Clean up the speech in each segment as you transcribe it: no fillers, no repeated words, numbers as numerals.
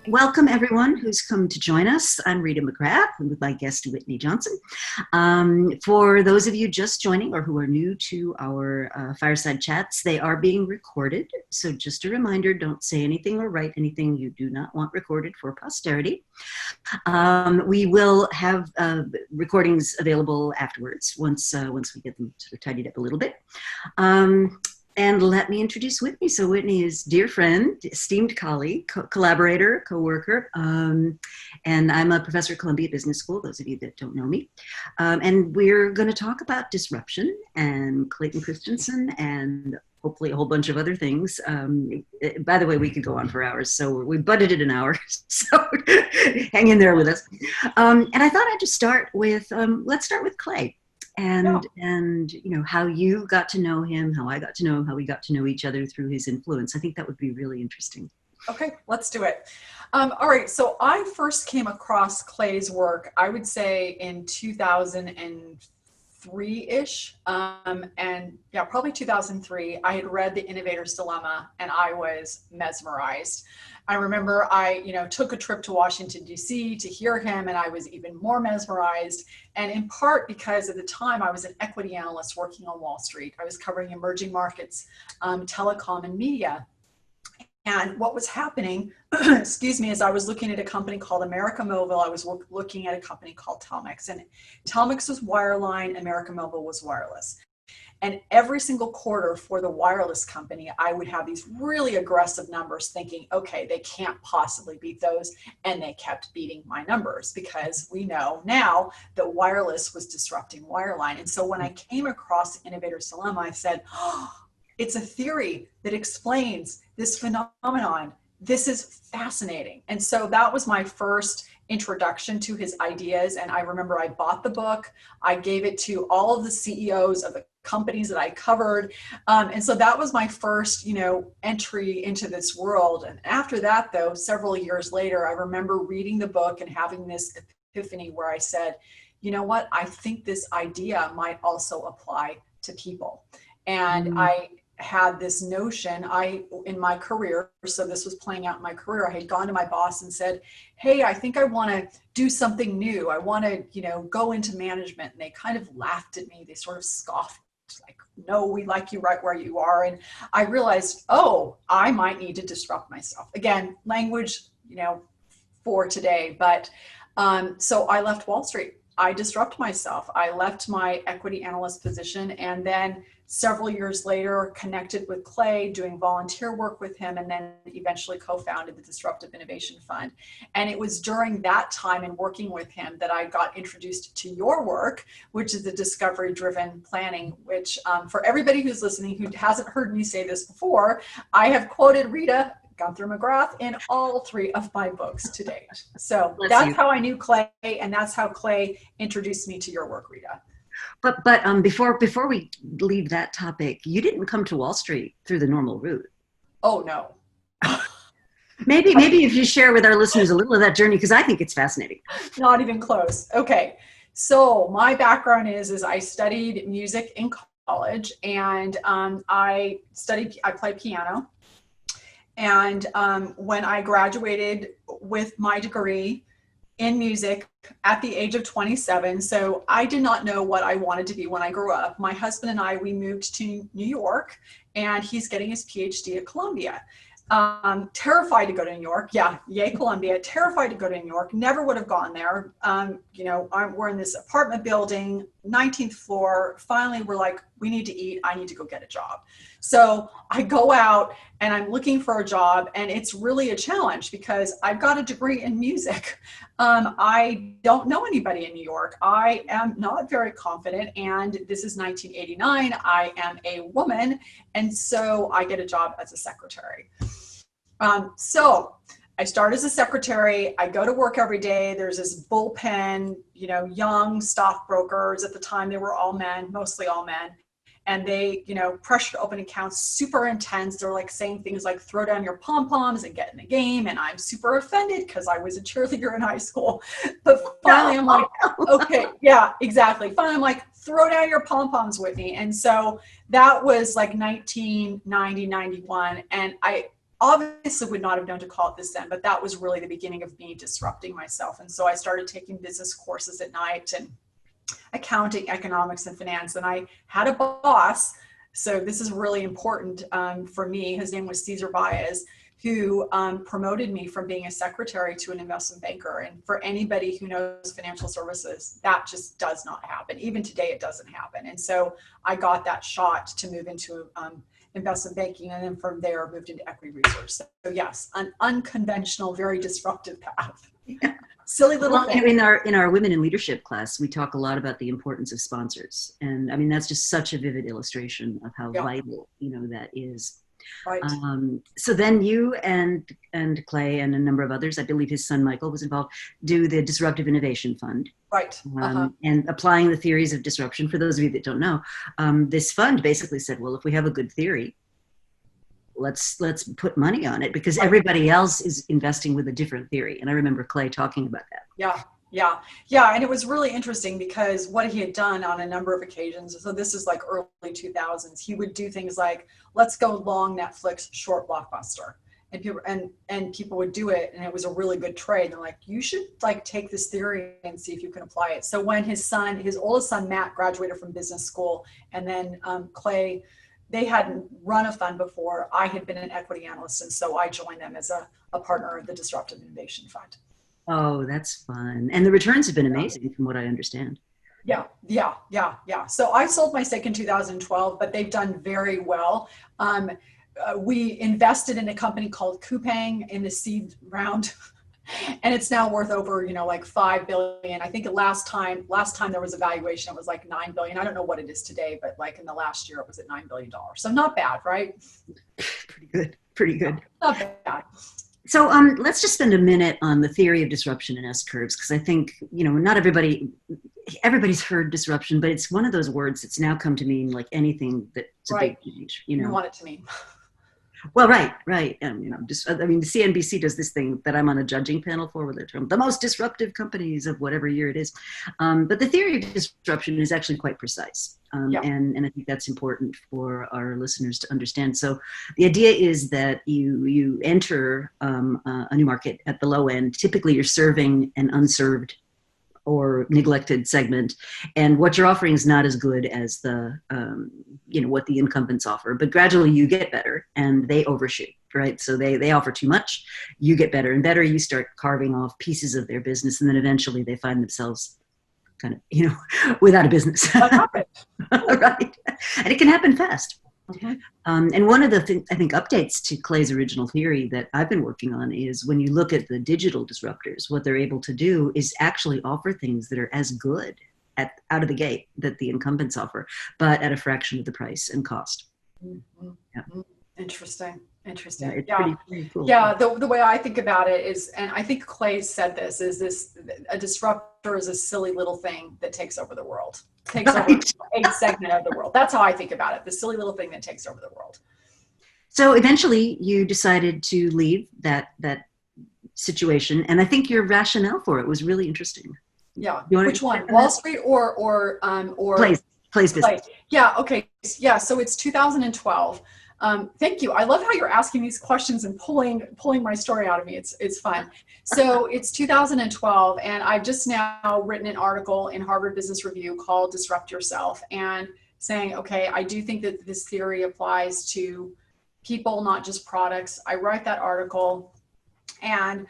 Welcome, everyone who's come to join us. I'm Rita McGrath, and with my guest, Whitney Johnson. For those of you just joining or who are new to our Fireside Chats, they are being recorded. So just a reminder, don't say anything or write anything you do not want recorded for posterity. We will have recordings available afterwards once we get them sort of tidied up a little bit. And let me introduce Whitney. So Whitney is dear friend, esteemed colleague, collaborator, co-worker, and I'm a professor at Columbia Business School, those of you that don't know me. And we're going to talk about disruption and Clayton Christensen and hopefully a whole bunch of other things. By the way, we could go on for hours, so we budgeted an hour, so hang in there with us. And I thought I'd just start with, let's start with Clay. And you know, how you got to know him, how I got to know him, how we got to know each other through his influence. I think that would be really interesting. Okay, let's do it. All right, so I first came across Clay's work, I would say in 2003-ish, and yeah, probably 2003. I had read The Innovator's Dilemma and I was mesmerized. I remember I, took a trip to Washington, D.C. to hear him, and I was even more mesmerized. And in part because at the time I was an equity analyst working on Wall Street. I was covering emerging markets, telecom and media. And what was happening, excuse me, is I was looking at a company called America Mobile. I was looking at a company called Telmex, and Telmex was wireline, America Mobile was wireless. And every single quarter for the wireless company, I would have these really aggressive numbers thinking, okay, they can't possibly beat those. And they kept beating my numbers because we know now that wireless was disrupting wireline. And so when I came across the Innovator's Dilemma, I said, oh, it's a theory that explains this phenomenon. This is fascinating. And so that was my first introduction to his ideas. And I remember I bought the book. I gave it to all of the CEOs of the companies that I covered. And so that was my first, entry into this world. And after that, though, several years later, I remember reading the book and having this epiphany where I said, you know what, I think this idea might also apply to people. And I had this notion, in my career, so this was playing out in my career, I had gone to my boss and said, hey, I think I want to do something new. I want to, go into management. And they kind of laughed at me. They sort of scoffed, like, no, we like you right where you are. And I realized, oh, I might need to disrupt myself. Again, language, for today. But so I left Wall Street. I disrupted myself. I left my equity analyst position, and then several years later connected with Clay, doing volunteer work with him, and then eventually co-founded the Disruptive Innovation Fund. And it was during that time and working with him that I got introduced to your work, which is the discovery-driven planning, which for everybody who's listening who hasn't heard me say this before, I have quoted Rita McGrath in all three of my books to date. So that's how I knew Clay, and that's how Clay introduced me to your work, Rita. But before we leave that topic, you didn't come to Wall Street through the normal route. Oh no. Maybe if you share with our listeners a little of that journey, because I think it's fascinating. Not even close. Okay, so my background is I studied music in college, and I played piano. And when I graduated with my degree in music at the age of 27, so I did not know what I wanted to be when I grew up. My husband and I, we moved to New York, and he's getting his PhD at Columbia. Terrified to go to New York. Yeah, yay, Columbia. Terrified to go to New York. Never would have gone there. We're in this apartment building, 19th floor. Finally, we're like, we need to eat. I need to go get a job. So I go out and I'm looking for a job, and it's really a challenge because I've got a degree in music. I don't know anybody in New York. I am not very confident, and this is 1989. I am a woman, and so I get a job as a secretary. So I start as a secretary. I go to work every day. There's this bullpen, young stockbrokers. At the time, they were all men, mostly all men. And they, pressure to open accounts, super intense. They're like saying things like, throw down your pom-poms and get in the game. And I'm super offended because I was a cheerleader in high school. But finally, I'm like, okay, yeah, exactly. Finally, I'm like, throw down your pom-poms, Whitney. And so that was like 1990, 91. And obviously would not have known to call it this then, but that was really the beginning of me disrupting myself. And so I started taking business courses at night and accounting, economics, and finance. And I had a boss. So this is really important for me. His name was Cesar Baez, who promoted me from being a secretary to an investment banker. And for anybody who knows financial services, that just does not happen. Even today, it doesn't happen. And so I got that shot to move into investment banking. And then from there, moved into equity research. So yes, an unconventional, very disruptive path. Yeah. Silly little thing. In our Women in Leadership class, we talk a lot about the importance of sponsors. And I mean, that's just such a vivid illustration of how vital, that is. Right. So then you and Clay and a number of others, I believe his son Michael was involved, do the Disruptive Innovation Fund. Right. And applying the theories of disruption. For those of you that don't know, this fund basically said, well, if we have a good theory, let's put money on it, because everybody else is investing with a different theory. And I remember Clay talking about that. Yeah. And it was really interesting because what he had done on a number of occasions, so this is like early 2000s, he would do things like, let's go long Netflix, short Blockbuster. And people would do it, and it was a really good trade. And they're like, you should like take this theory and see if you can apply it. So when his oldest son, Matt, graduated from business school, and then Clay, they hadn't run a fund before. I had been an equity analyst, and so I joined them as a partner of the Disruptive Innovation Fund. Oh, that's fun. And the returns have been amazing from what I understand. Yeah. So I sold my stake in 2012, but they've done very well. We invested in a company called Coupang in the seed round, and it's now worth over, like $5 billion. I think last time there was a valuation, it was like $9 billion. I don't know what it is today, but like in the last year, it was at $9 billion. So not bad, right? Pretty good. Not bad. So let's just spend a minute on the theory of disruption and S-curves, because I think, not everybody's heard disruption, but it's one of those words that's now come to mean like anything that's a big change. You want it to mean. Well, right. The CNBC does this thing that I'm on a judging panel for, where they're termed the most disruptive companies of whatever year it is. But the theory of disruption is actually quite precise. And I think that's important for our listeners to understand. So the idea is that you enter a new market at the low end. Typically, you're serving an unserved or neglected segment, and what you're offering is not as good as the what the incumbents offer, but gradually you get better and they overshoot, right? So they offer too much, you get better and better, you start carving off pieces of their business, and then eventually they find themselves kind of without a business. Right. And it can happen fast. Mm-hmm. And one of the I think updates to Clay's original theory that I've been working on is when you look at the digital disruptors, what they're able to do is actually offer things that are as good out of the gate that the incumbents offer, but at a fraction of the price and cost. Mm-hmm. Yeah. Interesting. Yeah, pretty cool. Yeah, the way I think about it is, and I think Clay said this, a disruptor is a silly little thing that takes over the world. Takes over a segment of the world. That's how I think about it. The silly little thing that takes over the world. So eventually you decided to leave that situation. And I think your rationale for it was really interesting. Yeah. Which one? Wall Street or Clay's business. Clay. Yeah. Okay. Yeah. So it's 2012. Thank you. I love how you're asking these questions and pulling my story out of me. It's fun. So it's 2012, and I've just now written an article in Harvard Business Review called Disrupt Yourself, and saying, okay, I do think that this theory applies to people, not just products. I write that article and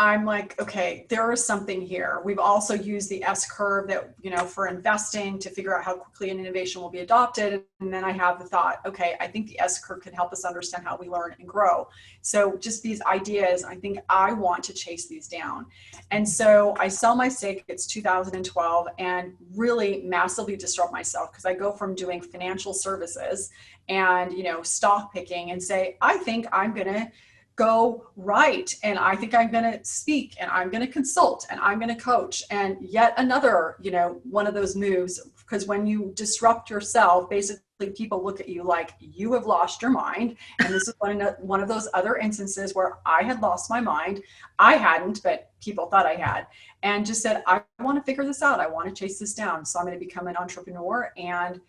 I'm like, okay, there is something here. We've also used the S-curve that, for investing to figure out how quickly an innovation will be adopted. And then I have the thought, okay, I think the S-curve can help us understand how we learn and grow. So just these ideas, I think I want to chase these down. And so I sell my stake, it's 2012, and really massively disrupt myself, because I go from doing financial services and, stock picking, and say, I think I'm going to go write, and I think I'm going to speak, and I'm going to consult, and I'm going to coach. And yet another, one of those moves, because when you disrupt yourself, basically people look at you like you have lost your mind. And this is one of those other instances where I had lost my mind. I hadn't, but people thought I had, and just said, I want to figure this out. I want to chase this down. So I'm going to become an entrepreneur and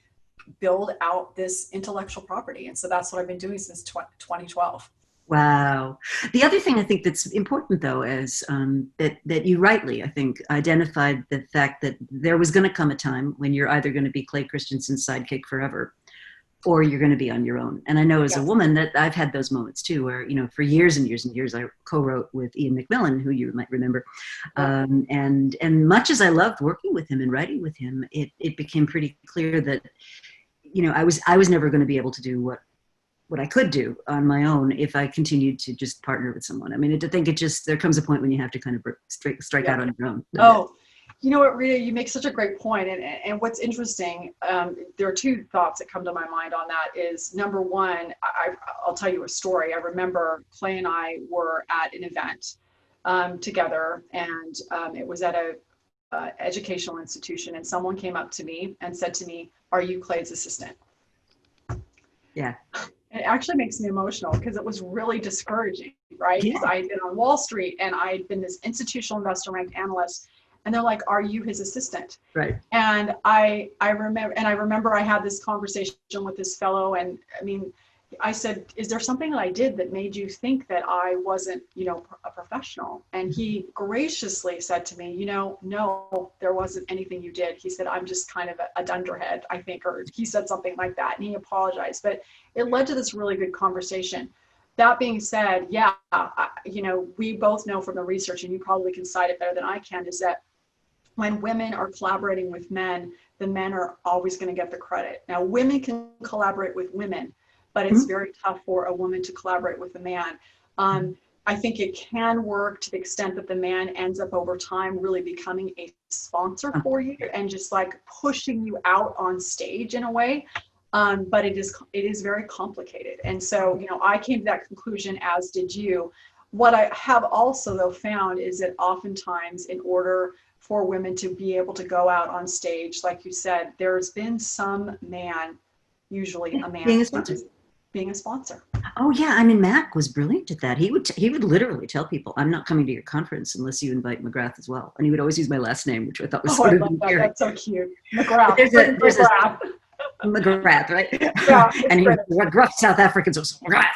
build out this intellectual property. And so that's what I've been doing since 2012. Wow. The other thing I think that's important, though, is that you rightly, I think, identified the fact that there was going to come a time when you're either going to be Clay Christensen's sidekick forever, or you're going to be on your own. And I know as a woman that I've had those moments too, where, for years and years and years, I co-wrote with Ian McMillan, who you might remember. And much as I loved working with him and writing with him, it became pretty clear that, I was never going to be able to do what I could do on my own if I continued to just partner with someone. I mean, I think there comes a point when you have to kind of strike out on your own. Oh, you know what, Rita, you make such a great point. And what's interesting, there are two thoughts that come to my mind on that is, number one, I'll tell you a story. I remember Clay and I were at an event together, and it was at a educational institution, and someone came up to me and said to me, "Are you Clay's assistant?" Yeah. It actually makes me emotional because it was really discouraging, right? Because I had been on Wall Street and I had been this institutional investor ranked analyst, and they're like, "Are you his assistant?" Right. And I remember I had this conversation with this fellow, and I mean, I said, "Is there something that I did that made you think that I wasn't, a professional?" And he graciously said to me, "No, there wasn't anything you did." He said, "I'm just kind of a dunderhead, I think," or he said something like that, and he apologized. But it led to this really good conversation. That being said, we both know from the research, and you probably can cite it better than I can, is that when women are collaborating with men, the men are always going to get the credit. Now, women can collaborate with women, but it's very tough for a woman to collaborate with a man. I think it can work to the extent that the man ends up over time really becoming a sponsor for you and just like pushing you out on stage in a way. But it is very complicated. And so, I came to that conclusion, as did you. What I have also, though, found is that oftentimes, in order for women to be able to go out on stage, like you said, there's been some man, usually a man, being a sponsor. Oh yeah, I mean, Mac was brilliant at that. He would literally tell people, "I'm not coming to your conference unless you invite McGrath as well." And he would always use my last name, which I thought was sort of endearing. That's so cute. McGrath. McGrath, right? Yeah, and what gruff South Africans was McGrath,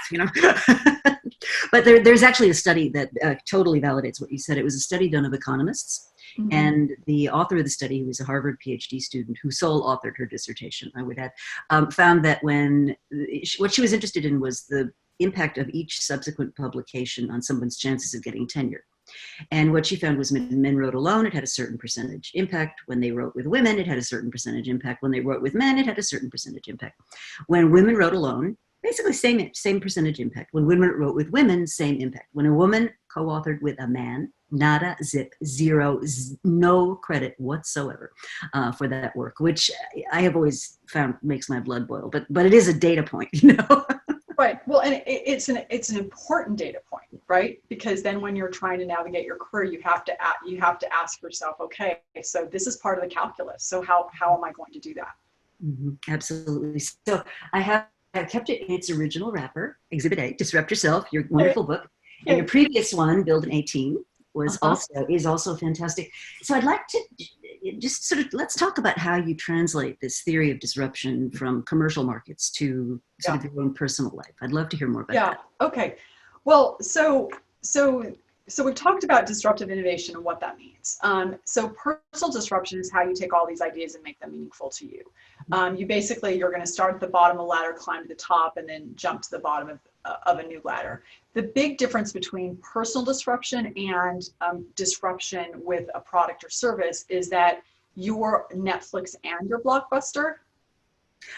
But there's actually a study that totally validates what you said. It was a study done of economists. Mm-hmm. And the author of the study, who was a Harvard PhD student who sole authored her dissertation, I would add, found that what she was interested in was the impact of each subsequent publication on someone's chances of getting tenure. And what she found was when men wrote alone, it had a certain percentage impact. When they wrote with women, it had a certain percentage impact. When they wrote with men, it had a certain percentage impact. When women wrote alone, basically same percentage impact. When women wrote with women, same impact. When a woman co-authored with a man, nada, zip, zero, no credit whatsoever for that work, which I have always found makes my blood boil. But it is a data point, Right. Well, and it's an important data point, right? Because then when you're trying to navigate your career, you have to ask yourself, okay, so this is part of the calculus. So how am I going to do that? Mm-hmm. Absolutely. So I kept it in its original wrapper, Exhibit A, Disrupt Yourself, your wonderful book. And your previous one, Build an 18, is also fantastic. So I'd like to just let's talk about how you translate this theory of disruption from commercial markets to sort of your own personal life. I'd love to hear more about that. Okay. Well, so we've talked about disruptive innovation and what that means. So personal disruption is how you take all these ideas and make them meaningful to you. You're going to start at the bottom of the ladder, climb to the top, and then jump to the bottom of a new ladder. The big difference between personal disruption and disruption with a product or service is that you're Netflix and your Blockbuster.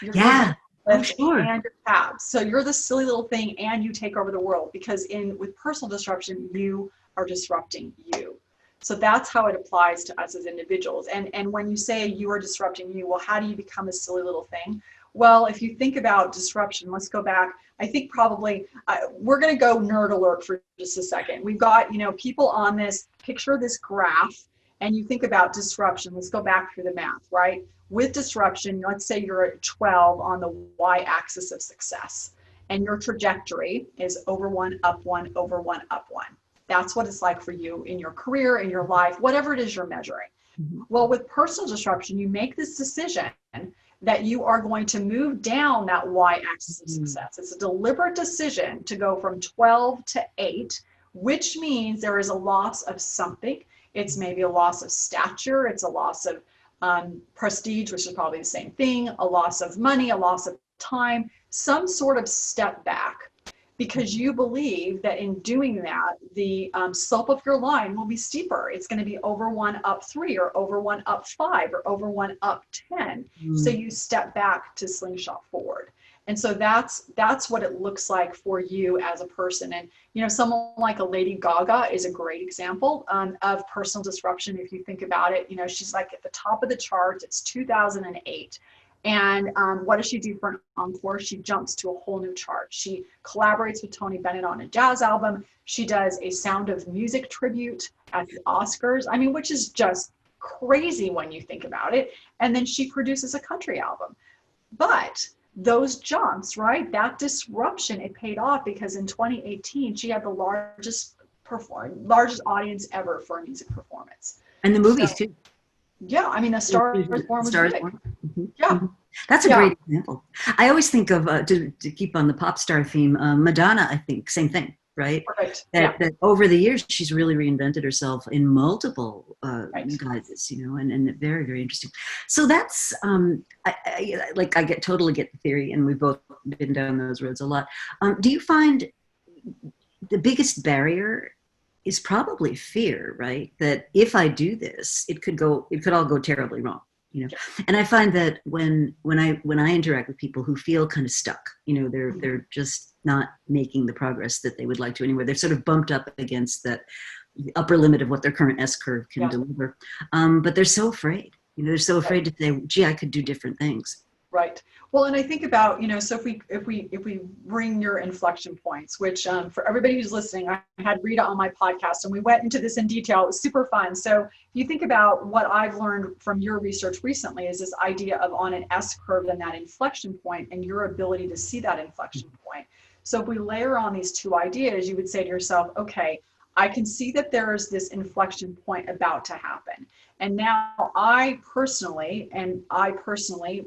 Sure. And your tabs. So you're the silly little thing and you take over the world, because with personal disruption, you are disrupting you. So that's how it applies to us as individuals. And when you say you are disrupting you, well, how do you become a silly little thing? Well, if you think about disruption, let's go back. I think probably we're going to go nerd alert for just a second. We've got, people on this, picture this graph, and you think about disruption. Let's go back through the math, right? With disruption, let's say you're at 12 on the y-axis of success, and your trajectory is over 1, up 1, over 1, up 1. That's what it's like for you in your career, in your life, whatever it is you're measuring. Mm-hmm. Well, with personal disruption, you make this decision that you are going to move down that y-axis of success. It's a deliberate decision to go from 12 to 8, which means there is a loss of something. It's maybe a loss of stature. It's a loss of prestige, which is probably the same thing, a loss of money, a loss of time, some sort of step back, because you believe that in doing that, the slope of your line will be steeper. It's going to be over 1 up 3, or over 1 up 5, or over 1 up 10. So you step back to slingshot forward. And so that's what it looks like for you as a person. And, you know, someone like a Lady Gaga is a great example of personal disruption. If you think about it, you know, she's like at the top of the charts. It's 2008. And what does she do for an encore? She jumps to a whole new chart. She collaborates with Tony Bennett on a jazz album. She does a Sound of Music tribute at the Oscars. I mean, which is just crazy when you think about it. And then she produces a country album. But those jumps, right? That disruption, it paid off, because in 2018, she had the largest audience ever for a music performance. And the movies too. Yeah, I mean, A Star Is Born was big. Yeah. That's a great example. I always think of, to keep on the pop star theme, Madonna, I think, same thing, right? Perfect. That over the years, she's really reinvented herself in multiple guises, you know, and very, very interesting. So that's, I totally get the theory, and we've both been down those roads a lot. Do you find the biggest barrier is probably fear, right? That if I do this, it could all go terribly wrong, you know? And I find that when I interact with people who feel kind of stuck, you know, they're just not making the progress that they would like to anywhere. They're sort of bumped up against that upper limit of what their current S-curve can deliver. But they're so afraid, you know, they're so afraid to say, gee, I could do different things. Right. Well, and I think about, you know, so if we bring your inflection points, which for everybody who's listening, I had Rita on my podcast and we went into this in detail. It was super fun. So if you think about what I've learned from your research recently is this idea of on an S curve and that inflection point and your ability to see that inflection point. So if we layer on these two ideas, you would say to yourself, okay, I can see that there is this inflection point about to happen. And now I personally,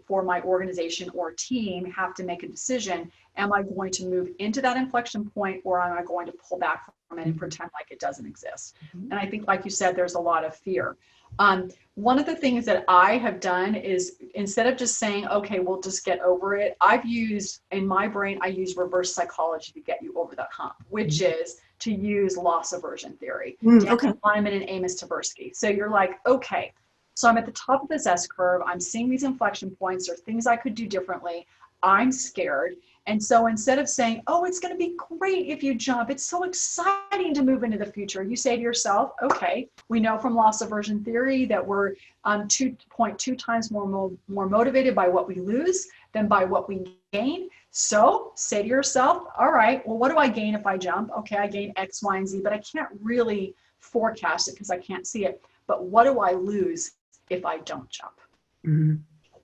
for my organization or team, have to make a decision. Am I going to move into that inflection point, or am I going to pull back from it and pretend like it doesn't exist? And I think, like you said, there's a lot of fear. One of the things that I have done is, instead of just saying, okay, we'll just get over it, in my brain, I use reverse psychology to get you over that hump, which is to use loss aversion theory. Okay. Lyman and Amos Tversky. So you're like, okay, so I'm at the top of this S curve. I'm seeing these inflection points or things I could do differently. I'm scared. And so instead of saying, oh, it's going to be great if you jump, it's so exciting to move into the future, you say to yourself, okay, we know from loss aversion theory that we're 2.2 times more motivated by what we lose than by what we gain. So say to yourself, all right, well, what do I gain if I jump? Okay, I gain X, Y, and Z, but I can't really forecast it because I can't see it. But what do I lose if I don't jump?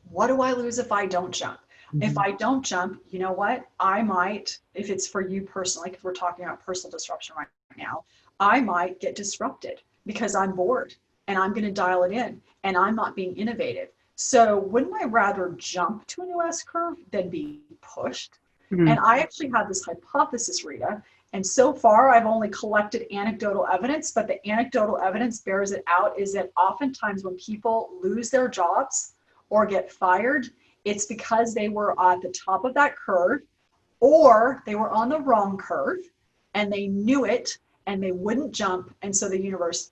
What do I lose if I don't jump? If I don't jump, you know what? I might, if it's for you personally, because we're talking about personal disruption right now, I might get disrupted because I'm bored and I'm going to dial it in and I'm not being innovative. So wouldn't I rather jump to a new S curve than be pushed? And I actually had this hypothesis, Rita, and so far I've only collected anecdotal evidence, but the anecdotal evidence bears it out, is that oftentimes when people lose their jobs or get fired, it's because they were at the top of that curve, or they were on the wrong curve and they knew it and they wouldn't jump. And so the universe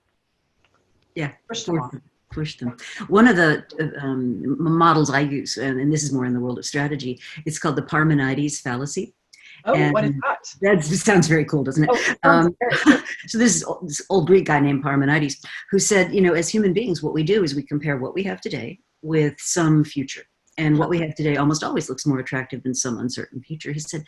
pushed them. One of the models I use, and this is more in the world of strategy, it's called the Parmenides Fallacy. Oh, and what is that? That sounds very cool, doesn't it? So this old Greek guy named Parmenides, who said, you know, as human beings, what we do is we compare what we have today with some future. And what we have today almost always looks more attractive than some uncertain future. He said,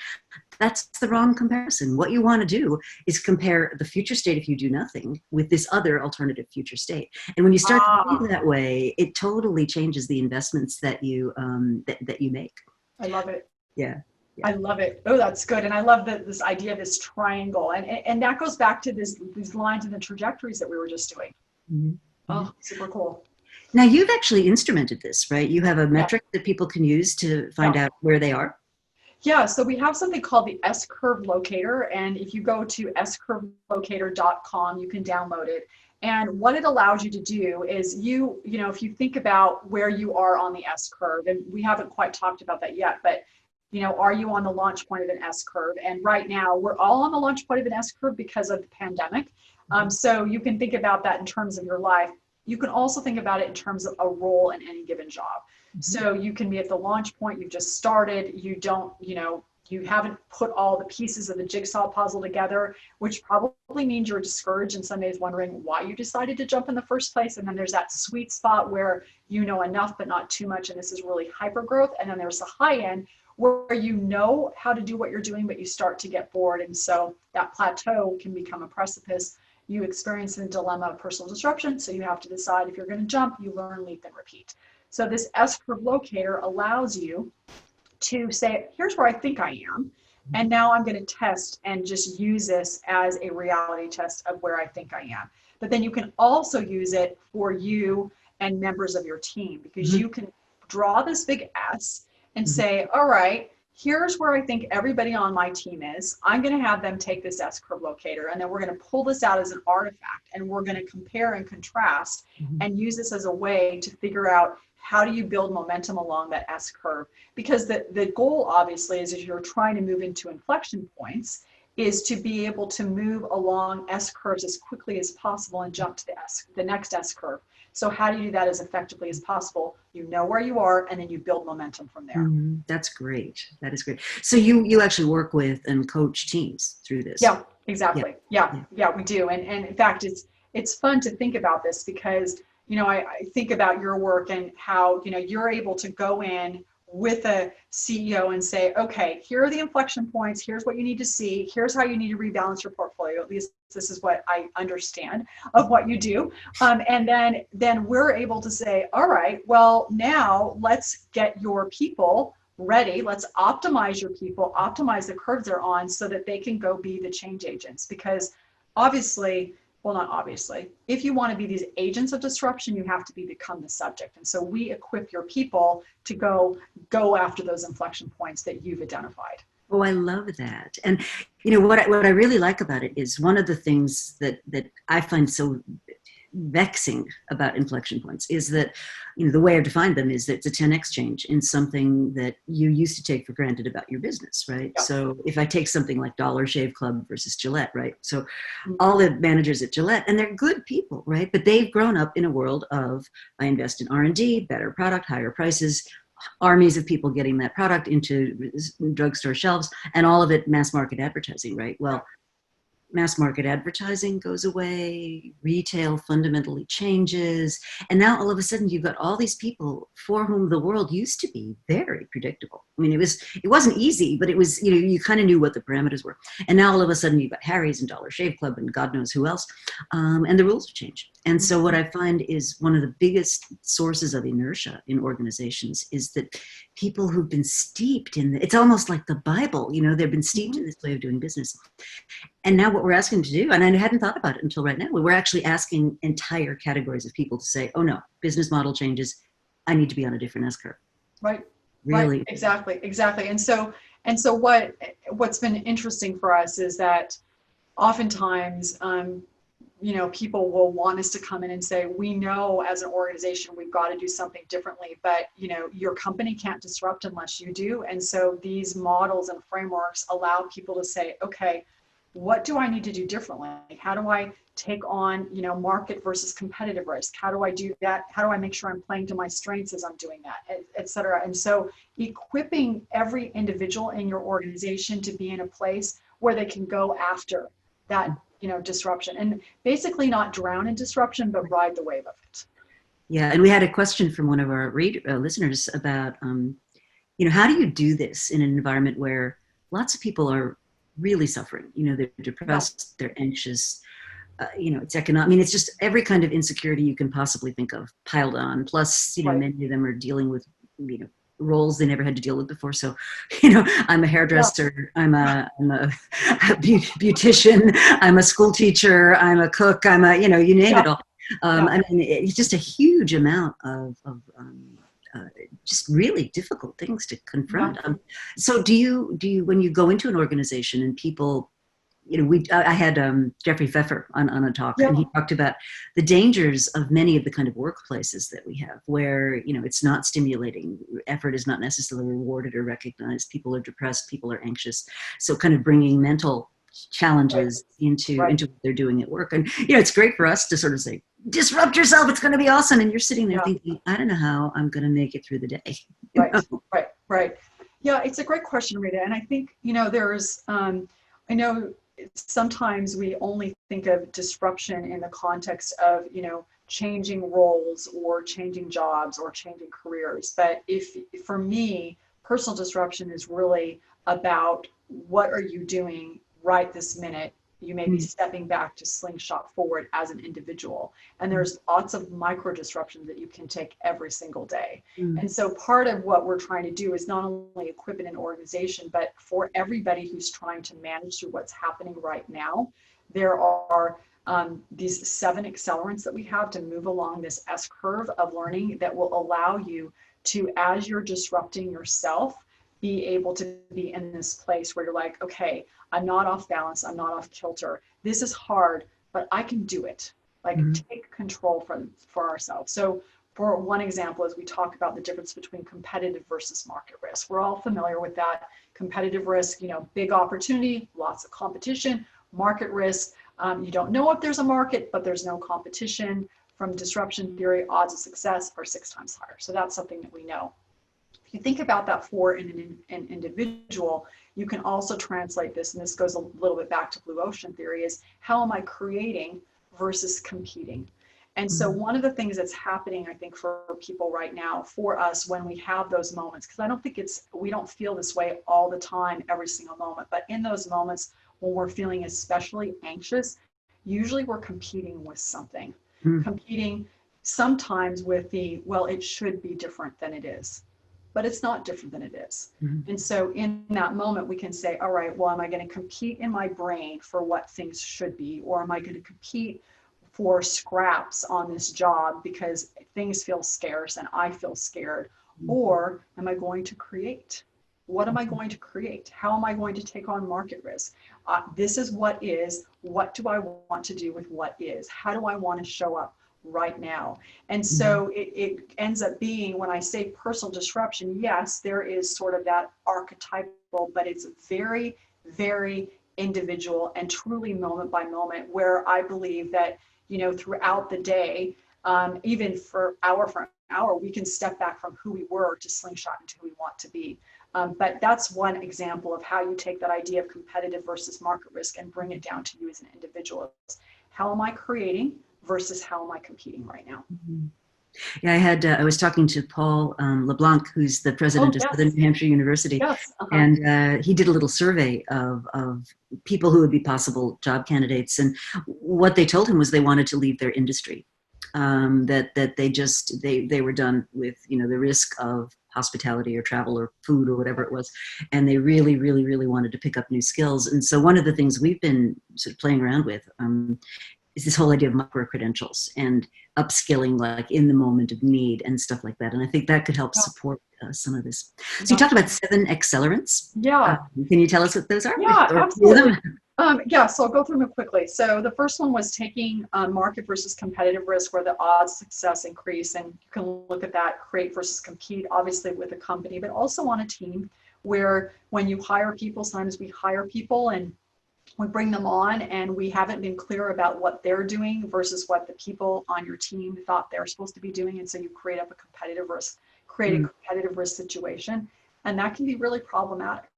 that's the wrong comparison. What you want to do is compare the future state if you do nothing with this other alternative future state. And when you start to think that way, it totally changes the investments that you that you make. I love it. Yeah. I love it. Oh, that's good. And I love this idea of this triangle. And that goes back to these lines and the trajectories that we were just doing. Oh, super cool. Now, you've actually instrumented this, right? You have a Yeah. metric that people can use to find Yeah. out where they are. Yeah, so we have something called the S-Curve Locator, and if you go to scurvelocator.com, you can download it. And what it allows you to do is if you think about where you are on the S-curve, and we haven't quite talked about that yet, but are you on the launch point of an S-curve? And right now, we're all on the launch point of an S-curve because of the pandemic. So you can think about that in terms of your life. You can also think about it in terms of a role in any given job. So you can be at the launch point, you've just started, you haven't put all the pieces of the jigsaw puzzle together, which probably means you're discouraged and some days wondering why you decided to jump in the first place. And then there's that sweet spot where you know enough, but not too much. And this is really hyper growth. And then there's the high end where you know how to do what you're doing, but you start to get bored. And so that plateau can become a precipice. You experience a dilemma of personal disruption. So you have to decide if you're going to jump, you learn, leap, and repeat. So this S-Curve Locator allows you to say, here's where I think I am. And now I'm going to test and just use this as a reality test of where I think I am. But then you can also use it for you and members of your team, because you can draw this big S and say, all right, here's where I think everybody on my team is. I'm going to have them take this S-Curve Locator, and then we're going to pull this out as an artifact, and we're going to compare and contrast and use this as a way to figure out how do you build momentum along that S-curve? Because the goal, obviously, is if you're trying to move into inflection points, is to be able to move along S-curves as quickly as possible and jump to the next S-curve. So how do you do that as effectively as possible? You know where you are, and then you build momentum from there. That's great. That is great. So you actually work with and coach teams through this. Yeah, exactly. Yeah, we do. And in fact, it's fun to think about this because I think about your work and how, you're able to go in with a CEO and say, okay, here are the inflection points. Here's what you need to see. Here's how you need to rebalance your portfolio. At least this is what I understand of what you do. And then we're able to say, all right, well, now let's get your people ready. Let's optimize your people, optimize the curves they're on so that they can go be the change agents. Because obviously, well, not obviously, if you want to be these agents of disruption, you have to become the subject. And so we equip your people to go after those inflection points that you've identified. Oh, I love that. And what I really like about it is one of the things that I find so vexing about inflection points is that the way I've defined them is that it's a 10x change in something that you used to take for granted about your business, right? Yeah. So if I take something like Dollar Shave Club versus Gillette, right? So all the managers at Gillette, and they're good people, right? But they've grown up in a world of, I invest in R&D, better product, higher prices, armies of people getting that product into drugstore shelves, and all of it mass market advertising, right? Well, mass market advertising goes away, retail fundamentally changes, and now all of a sudden you've got all these people for whom the world used to be very predictable. I mean, it wasn't easy, but it was, you kind of knew what the parameters were. And now all of a sudden you've got Harry's and Dollar Shave Club and God knows who else, and the rules have changed. And so what I find is one of the biggest sources of inertia in organizations is that people who've been steeped in, it's almost like the Bible, they've been steeped in this way of doing business. And now what we're asking to do, and I hadn't thought about it until right now, we're actually asking entire categories of people to say, oh no, business model changes, I need to be on a different S-curve. Right. Really. Right. Exactly. And so what's been interesting for us is that oftentimes, people will want us to come in and say, we know as an organization, we've got to do something differently, but, your company can't disrupt unless you do. And so these models and frameworks allow people to say, okay, what do I need to do differently? How do I take on, market versus competitive risk? How do I do that? How do I make sure I'm playing to my strengths as I'm doing that, et cetera? And so equipping every individual in your organization to be in a place where they can go after that, disruption, and basically not drown in disruption, but ride the wave of it. Yeah. And we had a question from one of our listeners about, how do you do this in an environment where lots of people are really suffering? They're depressed, they're anxious, it's economic. I mean, it's just every kind of insecurity you can possibly think of piled on. Plus, many of them are dealing with, roles they never had to deal with before. So, I'm a hairdresser, I'm a beautician, I'm a school teacher, I'm a cook, you name it all. I mean, it's just a huge amount of just really difficult things to confront. So do you, when you go into an organization and people, I had Jeffrey Pfeffer on a talk, and he talked about the dangers of many of the kind of workplaces that we have, where it's not stimulating, effort is not necessarily rewarded or recognized, people are depressed, people are anxious, so kind of bringing mental challenges into what they're doing at work. And it's great for us to sort of say, disrupt yourself, it's going to be awesome, and you're sitting there thinking, I don't know how I'm going to make it through the day. Right. Yeah, it's a great question, Rita, and I think there's I know sometimes we only think of disruption in the context of changing roles or changing jobs or changing careers, but for me, personal disruption is really about what are you doing right this minute. You may be stepping back to slingshot forward as an individual. And there's lots of micro disruptions that you can take every single day. And so part of what we're trying to do is not only equip an organization, but for everybody who's trying to manage through what's happening right now, there are these 7 accelerants that we have to move along this S-curve of learning that will allow you to, as you're disrupting yourself, be able to be in this place where you're like, okay, I'm not off balance, I'm not off kilter. This is hard, but I can do it. Like take control for ourselves. So for one example, as we talk about the difference between competitive versus market risk, we're all familiar with that. Competitive risk, big opportunity, lots of competition. Market risk, you don't know if there's a market, but there's no competition. From disruption theory, odds of success are 6 times higher. So that's something that we know. If you think about that for an individual, you can also translate this, and this goes a little bit back to blue ocean theory, is how am I creating versus competing? And so one of the things that's happening, I think, for people right now, for us, when we have those moments, because I don't think we don't feel this way all the time, every single moment, but in those moments when we're feeling especially anxious, usually we're competing with something, competing sometimes with it should be different than it is. But it's not different than it is. And so in that moment, we can say, all right, well, am I going to compete in my brain for what things should be? Or am I going to compete for scraps on this job because things feel scarce and I feel scared? Or am I going to create? What am I going to create? How am I going to take on market risk? This is what is. What do I want to do with what is? How do I want to show up right now? And so it ends up being, when I say personal disruption, yes, there is sort of that archetypal, but it's very, very individual and truly moment by moment, where I believe that, throughout the day, even for hour, we can step back from who we were to slingshot into who we want to be. But that's one example of how you take that idea of competitive versus market risk and bring it down to you as an individual. How am I creating versus how am I competing right now? Yeah, I was talking to Paul LeBlanc, who's the president of Southern New Hampshire University, and he did a little survey of people who would be possible job candidates, and what they told him was they wanted to leave their industry, that they were done with the risk of hospitality or travel or food or whatever it was, and they really, really, really wanted to pick up new skills. And so one of the things we've been sort of playing around with is this whole idea of micro-credentials and upskilling, like in the moment of need and stuff like that. And I think that could help support some of this. So you talked about 7 accelerants. Yeah. Can you tell us what those are? Yeah, absolutely. So I'll go through them quickly. So the first one was taking market versus competitive risk, where the odds of success increase. And you can look at that, create versus compete, obviously with a company, but also on a team, where when you hire people, sometimes we hire people and we bring them on and we haven't been clear about what they're doing versus what the people on your team thought they're supposed to be doing. And so you create up a competitive risk situation. And that can be really problematic.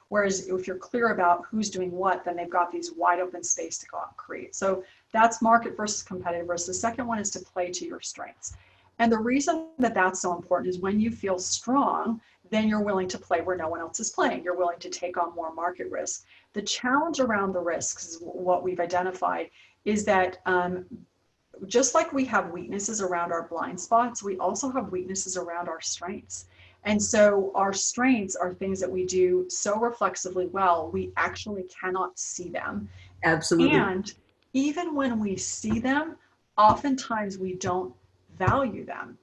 Whereas if you're clear about who's doing what, then they've got these wide open space to go out and create. So that's market versus competitive risk. The second one is to play to your strengths. And the reason that that's so important is when you feel strong, then you're willing to play where no one else is playing. You're willing to take on more market risk. The challenge around the risks, what we've identified, is that just like we have weaknesses around our blind spots, we also have weaknesses around our strengths. And so our strengths are things that we do so reflexively well, we actually cannot see them. Absolutely. And even when we see them, oftentimes we don't value them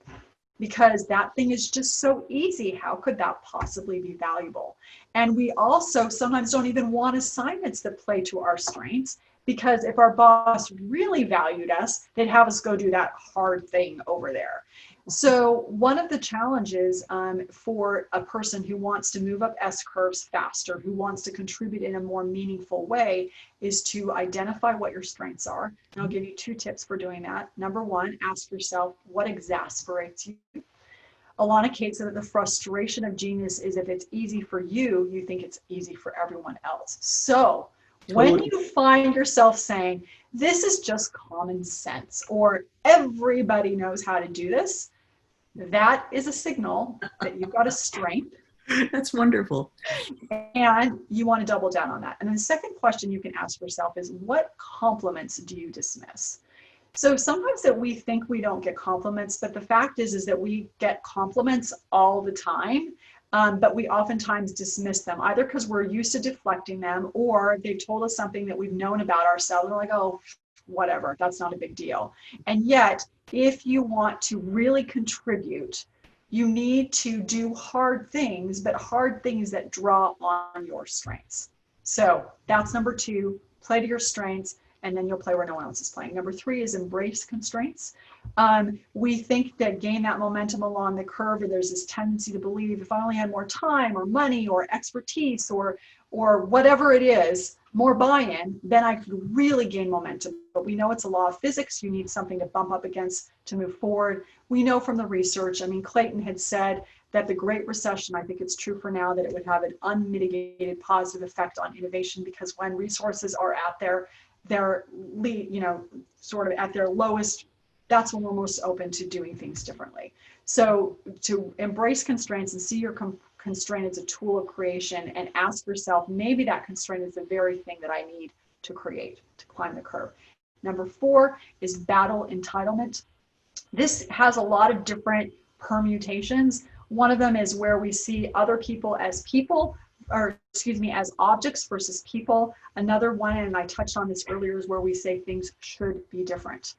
because that thing is just so easy. How could that possibly be valuable? And we also sometimes don't even want assignments that play to our strengths, because if our boss really valued us, they'd have us go do that hard thing over there. So one of the challenges for a person who wants to move up S-curves faster, who wants to contribute in a more meaningful way, is to identify what your strengths are. And I'll give you 2 tips for doing that. Number 1, ask yourself, what exasperates you? Alana Kate said that the frustration of genius is if it's easy for you, you think it's easy for everyone else. So when you find yourself saying, this is just common sense, or everybody knows how to do this, that is a signal that you've got a strength. That's wonderful. And you want to double down on that. And then the second question you can ask yourself is, what compliments do you dismiss? So sometimes that we think we don't get compliments, but the fact is that we get compliments all the time. But we oftentimes dismiss them, either because we're used to deflecting them, or they've told us something that we've known about ourselves. We're like, oh, whatever, that's not a big deal. And yet, if you want to really contribute, you need to do hard things, but hard things that draw on your strengths. So that's number 2, play to your strengths, and then you'll play where no one else is playing. Number 3 is embrace constraints. We think that gain that momentum along the curve, or there's this tendency to believe if I only had more time or money or expertise or whatever it is, more buy-in, then I could really gain momentum. But we know it's a law of physics. You need something to bump up against to move forward. We know from the research, I mean, Clayton had said that the Great Recession, I think it's true for now, that it would have an unmitigated positive effect on innovation, because when resources are at they're sort of at their lowest, that's when we're most open to doing things differently. So to embrace constraints and see your constraint as a tool of creation, and ask yourself, maybe that constraint is the very thing that I need to create, to climb the curve. Number 4 is battle entitlement. This has a lot of different permutations. One of them is where we see other people as people, or excuse me, as objects versus people. Another one, and I touched on this earlier, is where we say things should be different.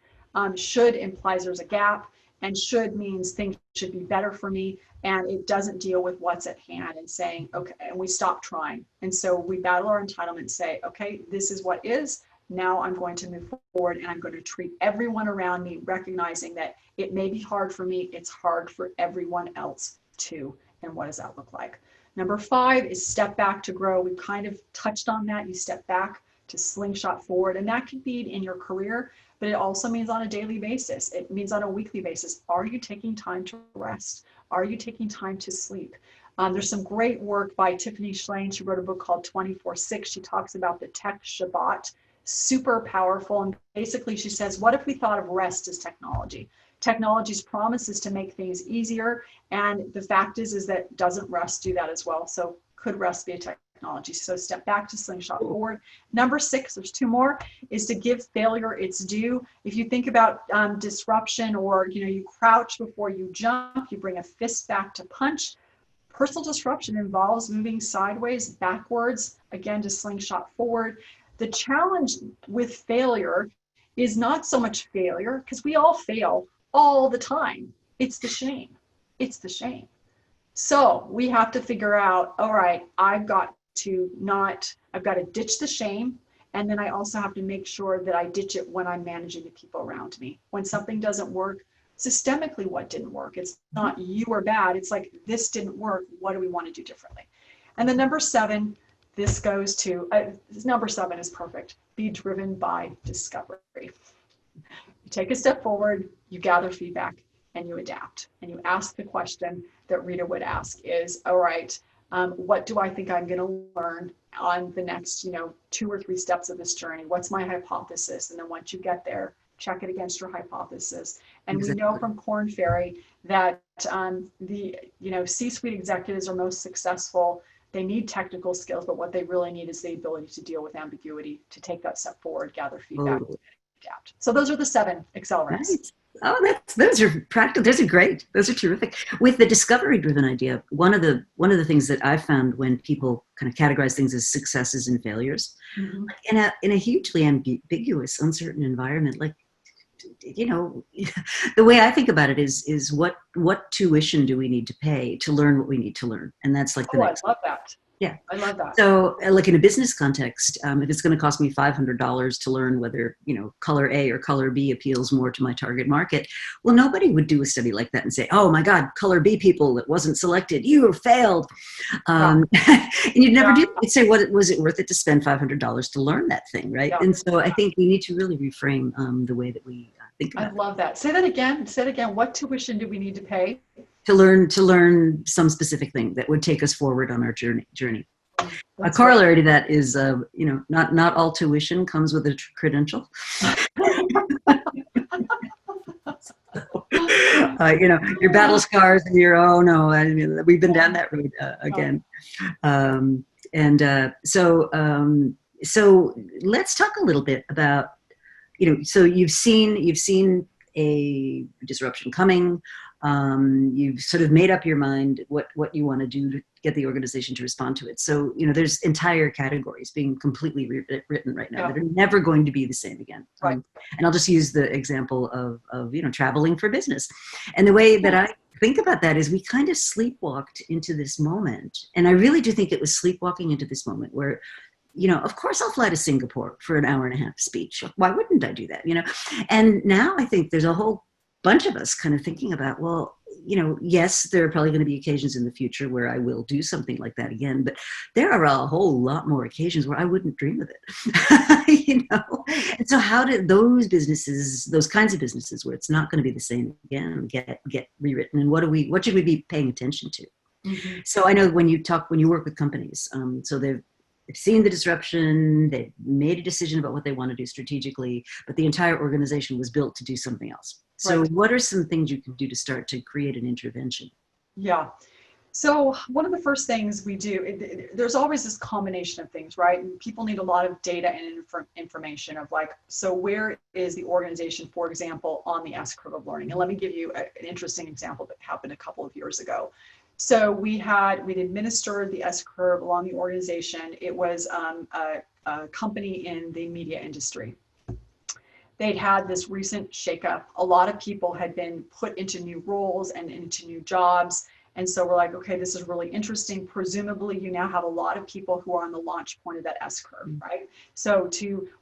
Should implies there's a gap, and should means things should be better for me, and it doesn't deal with what's at hand and saying, okay, and we stop trying. And so we battle our entitlement and say, okay, this is what is, now I'm going to move forward, and I'm going to treat everyone around me, recognizing that it may be hard for me, it's hard for everyone else too. And what does that look like? Number 5 is step back to grow. We've kind of touched on that. You step back to slingshot forward, and that could be in your career, but it also means on a daily basis. It means on a weekly basis. Are you taking time to rest? Are you taking time to sleep? There's some great work by Tiffany Shlain. She wrote a book called 24/6. She talks about the tech Shabbat, super powerful. And basically she says, what if we thought of rest as technology? Technology's promise is to make things easier. And the fact is that doesn't rest do that as well? So could rest be a technology? So step back to slingshot forward. Number 6, there's 2 more, is to give failure its due. If you think about disruption, or you crouch before you jump, you bring a fist back to punch. Personal disruption involves moving sideways, backwards, again to slingshot forward. The challenge with failure is not so much failure, because we all fail all the time. It's the shame. It's the shame. So we have to figure out, all right, I've got to ditch the shame. And then I also have to make sure that I ditch it when I'm managing the people around me. When something doesn't work, systemically, what didn't work? It's not you are bad. It's like, this didn't work. What do we want to do differently? And then number 7, this goes to, number 7 is perfect. Be driven by discovery. You take a step forward, you gather feedback, and you adapt. And you ask the question that Rita would ask is, all right, what do I think I'm going to learn on the next, 2 or 3 steps of this journey? What's my hypothesis? And then once you get there, check it against your hypothesis. And exactly. We know from Korn Ferry that the C-suite executives are most successful. They need technical skills, but what they really need is the ability to deal with ambiguity, to take that step forward, gather feedback, and adapt. So those are the 7 accelerants. Right. Oh, those are practical. Those are great. Those are terrific. With the discovery-driven idea, one of the things that I've found when people kind of categorize things as successes and failures, in a hugely ambiguous, uncertain environment, like you know, the way I think about it is what tuition do we need to pay to learn what we need to learn? And that's like the next. I love that. Yeah. I love that. So like in a business context, if it's going to cost me $500 to learn whether, you know, color A or color B appeals more to my target market, well, nobody would do a study like that and say, oh my God, color B people, it wasn't selected. You failed. And you'd never do. You'd say, what was it worth it to spend $500 to learn that thing, right? And so I think we need to really reframe the way that we think about it. I love that. Say that again. Say it again. What tuition do we need to pay? To learn some specific thing that would take us forward on our journey. A corollary to that is, you know, not all tuition comes with a credential. You know, your battle scars and your, oh no, I mean, we've been down that road again. So let's talk a little bit about, you know, so you've seen a disruption coming. You've sort of made up your mind what you want to do to get the organization to respond to it. So, you know, there's entire categories being completely written right now that are never going to be the same again. Right. And I'll just use the example of, you know, traveling for business. And the way that I think about that is we kind of sleepwalked into this moment. And I really do think it was sleepwalking into this moment where, you know, of course I'll fly to Singapore for an hour and a half speech. Why wouldn't I do that? You know? And now I think there's a whole bunch of us kind of thinking about, well, you know, yes, there are probably going to be occasions in the future where I will do something like that again, but there are a whole lot more occasions where I wouldn't dream of it, you know? And so how did those businesses, those kinds of businesses where it's not going to be the same again, get rewritten? And what should we be paying attention to? Mm-hmm. So I know when you work with companies, so they've seen the disruption, they've made a decision about what they want to do strategically, but the entire organization was built to do something else. So what are some things you can do to start to create an intervention? Yeah. So one of the first things we do, there's always this combination of things, right? And people need a lot of data and information of like, so where is the organization, for example, on the S-curve of learning? And let me give you an interesting example that happened a couple of years ago. So we'd administered the S-curve along the organization. It was a company in the media industry. They'd had this recent shakeup. A lot of people had been put into new roles and into new jobs. And so we're like, okay, this is really interesting. Presumably you now have a lot of people who are on the launch point of that S-curve, right? So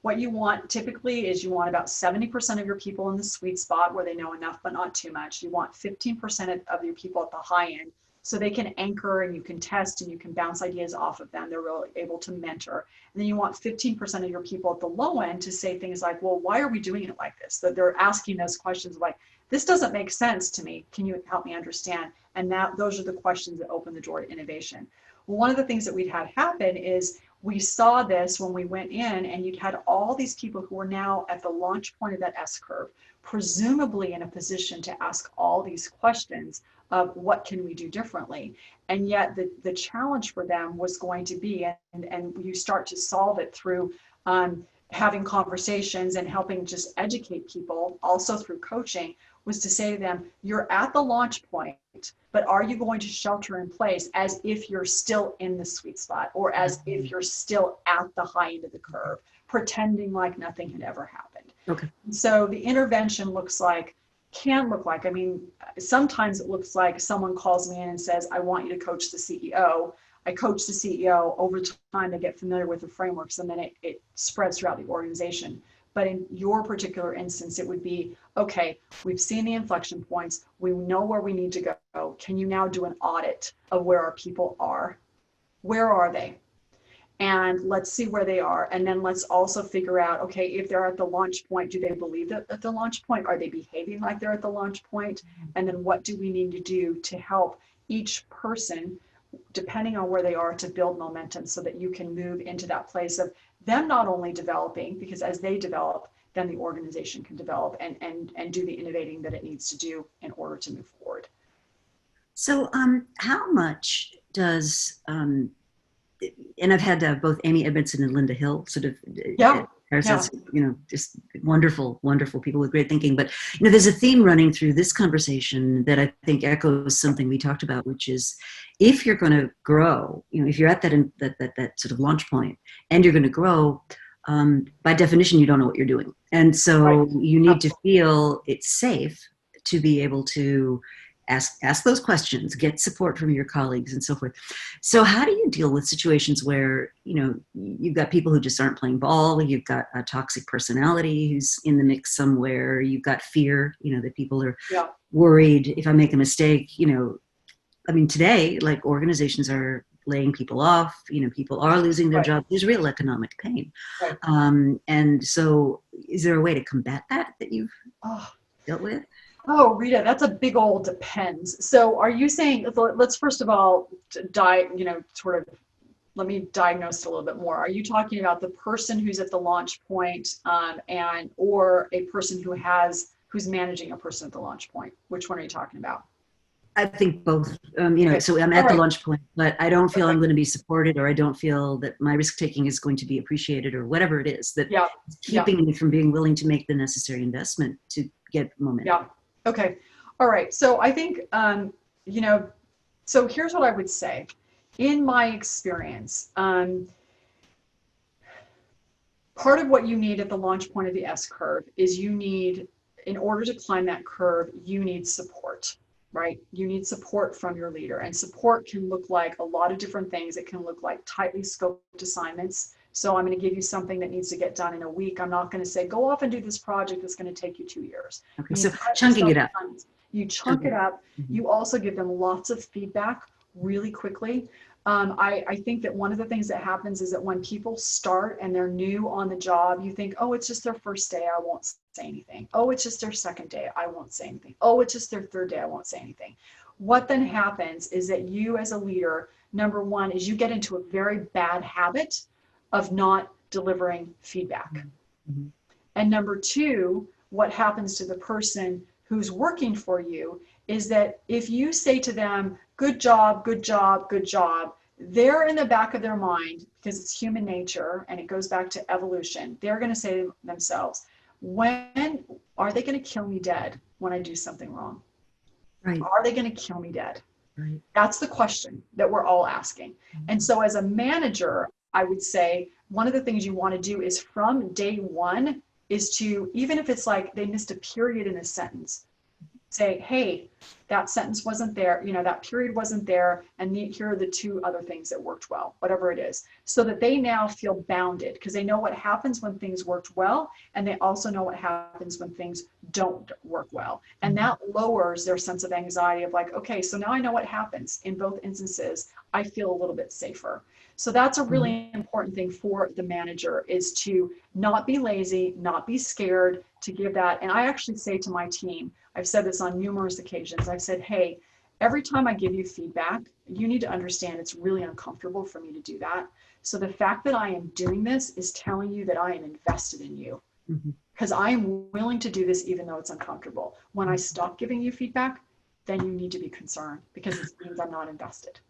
what you want typically is you want about 70% of your people in the sweet spot where they know enough, but not too much. You want 15% of your people at the high end, so they can anchor and you can test and you can bounce ideas off of them. They're really able to mentor. And then you want 15% of your people at the low end to say things like, well, why are we doing it like this? That they're asking those questions like, this doesn't make sense to me. Can you help me understand? And those are the questions that open the door to innovation. Well, one of the things that we'd had happen is we saw this when we went in and you'd had all these people who were now at the launch point of that S-curve, presumably in a position to ask all these questions of what can we do differently. And yet the challenge for them was going to be, and you start to solve it through having conversations and helping just educate people, also through coaching, was to say to them, you're at the launch point, but are you going to shelter in place as if you're still in the sweet spot or as if you're still at the high end of the curve, pretending like nothing had ever happened? Okay. So the intervention can look like, I mean, sometimes it looks like someone calls me in and says, I want you to coach the CEO. I coach the CEO. Over time, they get familiar with the frameworks, and then it spreads throughout the organization. But in your particular instance, it would be, okay, we've seen the inflection points. We know where we need to go. Can you now do an audit of where our people are? Where are they? And let's see where they are. And then let's also figure out, okay, if they're at the launch point, do they believe that at the launch point? Are they behaving like they're at the launch point? And then what do we need to do to help each person, depending on where they are, to build momentum so that you can move into that place of them not only developing, because as they develop, then the organization can develop and do the innovating that it needs to do in order to move forward. So how much does, and I've had both Amy Edmondson and Linda Hill sort of, you know, just wonderful, wonderful people with great thinking. But, you know, there's a theme running through this conversation that I think echoes something we talked about, which is if you're going to grow, you know, if you're at that sort of launch point and you're going to grow, by definition, you don't know what you're doing. And so Right. you need to Absolutely. feel it's safe to be able to ask those questions, get support from your colleagues and so forth. So how do you deal with situations where, you've got people who just aren't playing ball, you've got a toxic personality who's in the mix somewhere, you've got fear, that people are Yeah. worried if I make a mistake, today, like, organizations are laying people off, people are losing their Right. jobs. There's real economic pain. Right. And so is there a way to combat that you've Oh. dealt with? Oh, Rita, that's a big old depends. So are you saying, let's first of all, let me diagnose it a little bit more. Are you talking about the person who's at the launch point, or a person who's managing a person at the launch point? Which one are you talking about? I think both. Okay. So I'm All at the right. launch point, but I don't feel Okay. I'm going to be supported, or I don't feel that my risk taking is going to be appreciated, or whatever it is that Yeah. is keeping me from being willing to make the necessary investment to get momentum. Yeah. Okay. All right. So I think, so here's what I would say. In my experience, part of what you need at the launch point of the S-curve is in order to climb that curve, you need support, right? You need support from your leader, and support can look like a lot of different things. It can look like tightly scoped assignments. So I'm going to give you something that needs to get done in a week. I'm not going to say, go off and do this project that's going to take you 2 years. Okay, so chunking it up. You chunk it up. Mm-hmm. You also give them lots of feedback really quickly. I think that one of the things that happens is that when people start and they're new on the job, you think, oh, it's just their first day, I won't say anything. Oh, it's just their second day, I won't say anything. Oh, it's just their third day, I won't say anything. What then happens is that you as a leader, number one, is you get into a very bad habit of not delivering feedback. Mm-hmm. And number two, what happens to the person who's working for you is that if you say to them, good job, good job, good job, they're in the back of their mind, because it's human nature and it goes back to evolution, they're going to say to themselves, when are they going to kill me dead when I do something wrong? Right. Are they going to kill me dead? Right. That's the question that we're all asking. Mm-hmm. And so as a manager, I would say one of the things you want to do is from day one is to, even if it's like they missed a period in a sentence, say, hey, that sentence wasn't there, that period wasn't there, and here are the two other things that worked well, whatever it is, so that they now feel bounded, because they know what happens when things worked well, and they also know what happens when things don't work well. And that lowers their sense of anxiety of like, okay, so now I know what happens. In both instances, I feel a little bit safer. So that's a really important thing for the manager, is to not be lazy, not be scared, to give that. And I actually say to my team, I've said this on numerous occasions, I've said, hey, every time I give you feedback, you need to understand it's really uncomfortable for me to do that. So the fact that I am doing this is telling you that I am invested in you, because I am willing to do this even though it's uncomfortable. When I stop giving you feedback, then you need to be concerned, because it means I'm not invested.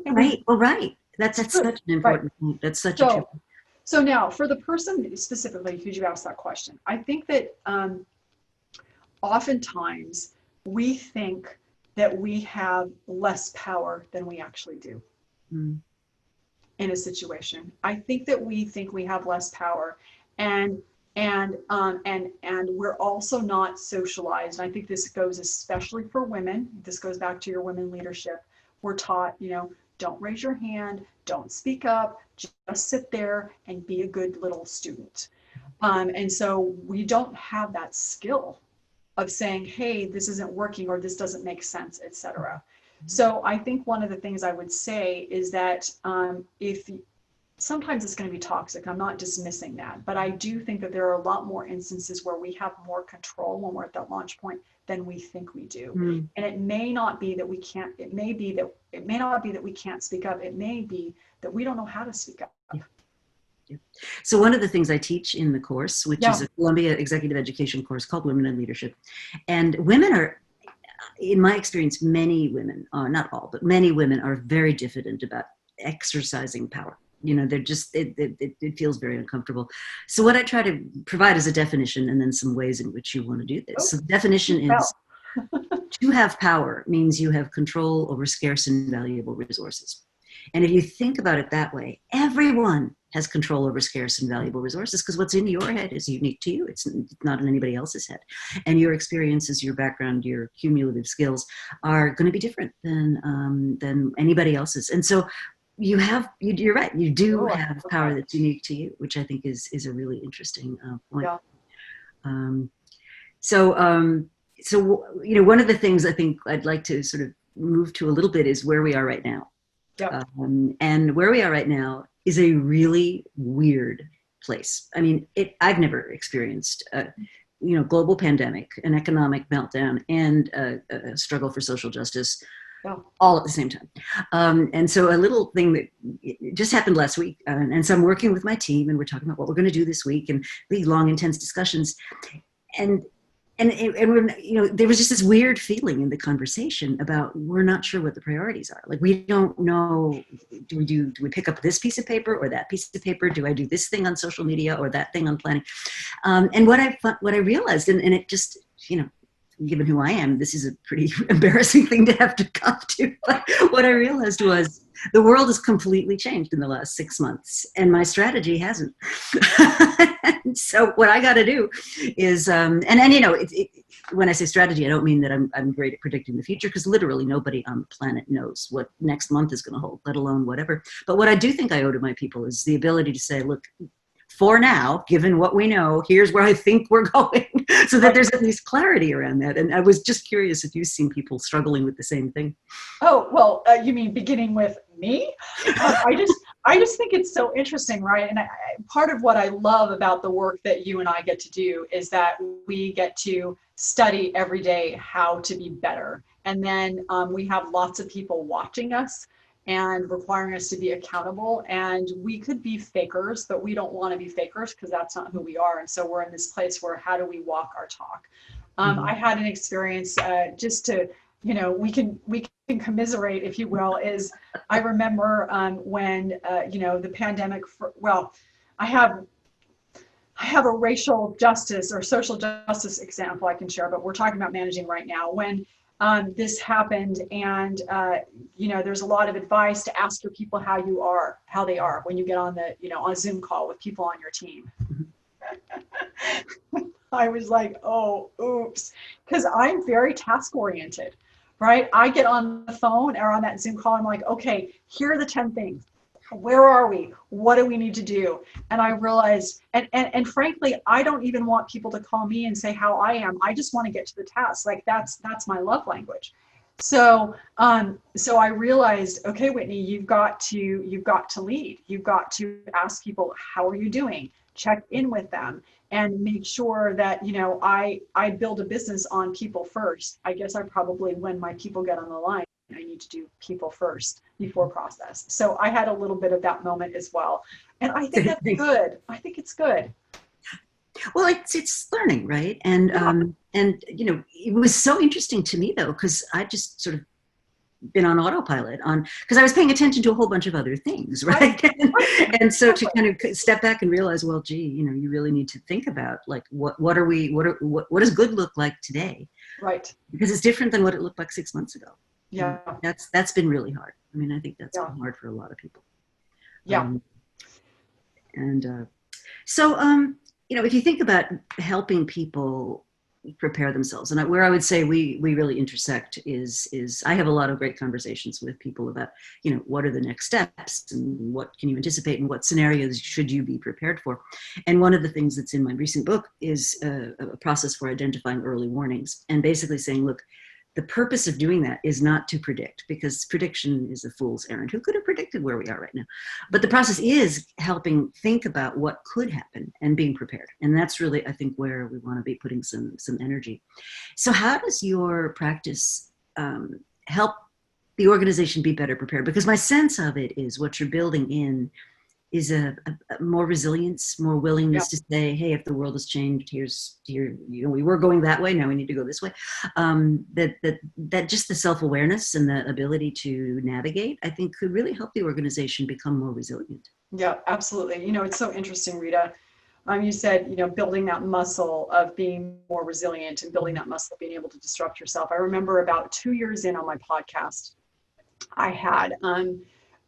Right. Well, right. That's such an important point. That's such a true point. So now, for the person specifically who you asked that question, I think that oftentimes we think that we have less power than we actually do in a situation. I think that we think we have less power, and we're also not socialized. And I think this goes especially for women. This goes back to your women leadership. We're taught, don't raise your hand, don't speak up, just sit there and be a good little student. And so we don't have that skill of saying, hey, this isn't working, or this doesn't make sense, etc. So I think one of the things I would say is that if sometimes it's going to be toxic, I'm not dismissing that, but I do think that there are a lot more instances where we have more control when we're at that launch point than we think we do. And it may not be that we can't, it may not be that we can't speak up. It may be that we don't know how to speak up. Yeah. So one of the things I teach in the course, which is a Columbia executive education course called Women in Leadership, and women are, in my experience, many women, not all, but many women are very diffident about exercising power. They're just, it feels very uncomfortable. So what I try to provide is a definition and then some ways in which you want to do this. So the definition is to have power means you have control over scarce and valuable resources. And if you think about it that way, everyone has control over scarce and valuable resources, because what's in your head is unique to you. It's not in anybody else's head. And your experiences, your background, your cumulative skills are going to be different than anybody else's. And so you're right, you do have power that's unique to you, which I think is a really interesting point. Yeah. So one of the things I think I'd like to sort of move to a little bit is where we are right now. Yep. And where we are right now is a really weird place. I mean, I've never experienced a global pandemic, an economic meltdown, and a struggle for social justice all at the same time. And so a little thing that just happened last week, and so I'm working with my team, and we're talking about what we're going to do this week, and really long, intense discussions. And there was just this weird feeling in the conversation about we're not sure what the priorities are. Like, we don't know, do we pick up this piece of paper or that piece of paper? Do I do this thing on social media or that thing on planning? And what I realized, and it just, given who I am, this is a pretty embarrassing thing to have to come to. But what I realized was the world has completely changed in the last 6 months, and my strategy hasn't. So what I got to do is, when I say strategy, I don't mean that I'm great at predicting the future, because literally nobody on the planet knows what next month is going to hold, let alone whatever. But what I do think I owe to my people is the ability to say, look, for now, given what we know, here's where I think we're going, so that there's at least clarity around that. And I was just curious if you've seen people struggling with the same thing. Oh, well, you mean beginning with me? I just think it's so interesting, right? And part of what I love about the work that you and I get to do is that we get to study every day how to be better. And then we have lots of people watching us and requiring us to be accountable. And we could be fakers, but we don't want to be fakers, because that's not who we are. And so we're in this place where, how do we walk our talk? I had an experience just to, we can commiserate, if you will, is I remember when, the pandemic, I have a racial justice or social justice example I can share, but we're talking about managing right now. When this happened, and there's a lot of advice to ask your people how they are when you get on on a Zoom call with people on your team. I was like, oh, oops, because I'm very task oriented, right? I get on the phone or on that Zoom call, I'm like, okay, here are the 10 things. Where are we? What do we need to do? And I realized, and frankly, I don't even want people to call me and say how I am. I just want to get to the task. Like, that's my love language. So I realized, okay, Whitney, you've got to lead. You've got to ask people, how are you doing? Check in with them and make sure that, I build a business on people first. I guess when my people get on the line, I need to do people first before process. So I had a little bit of that moment as well. And I think that's good. I think it's good. Well, it's learning, right? And it was so interesting to me, though, because I just sort of been on autopilot because I was paying attention to a whole bunch of other things, right? And so to kind of step back and realize, well, gee, you really need to think about, like, what does good look like today? Right. Because it's different than what it looked like 6 months ago. Yeah. And that's been really hard. I mean, I think that's been hard for a lot of people. Yeah. So if you think about helping people prepare themselves, and where I would say we really intersect is I have a lot of great conversations with people about, what are the next steps and what can you anticipate and what scenarios should you be prepared for. And one of the things that's in my recent book is a process for identifying early warnings, and basically saying, look, the purpose of doing that is not to predict, because prediction is a fool's errand. Who could have predicted where we are right now? But the process is helping think about what could happen and being prepared. And that's really, I think, where we want to be putting some energy. So how does your practice help the organization be better prepared? Because my sense of it is what you're building in is a more resilience, more willingness to say, hey, if the world has changed, we were going that way, now we need to go this way. That just the self-awareness and the ability to navigate, I think, could really help the organization become more resilient. Yeah, absolutely. It's so interesting, Rita. You said, building that muscle of being more resilient and building that muscle of being able to disrupt yourself. I remember about 2 years in on my podcast,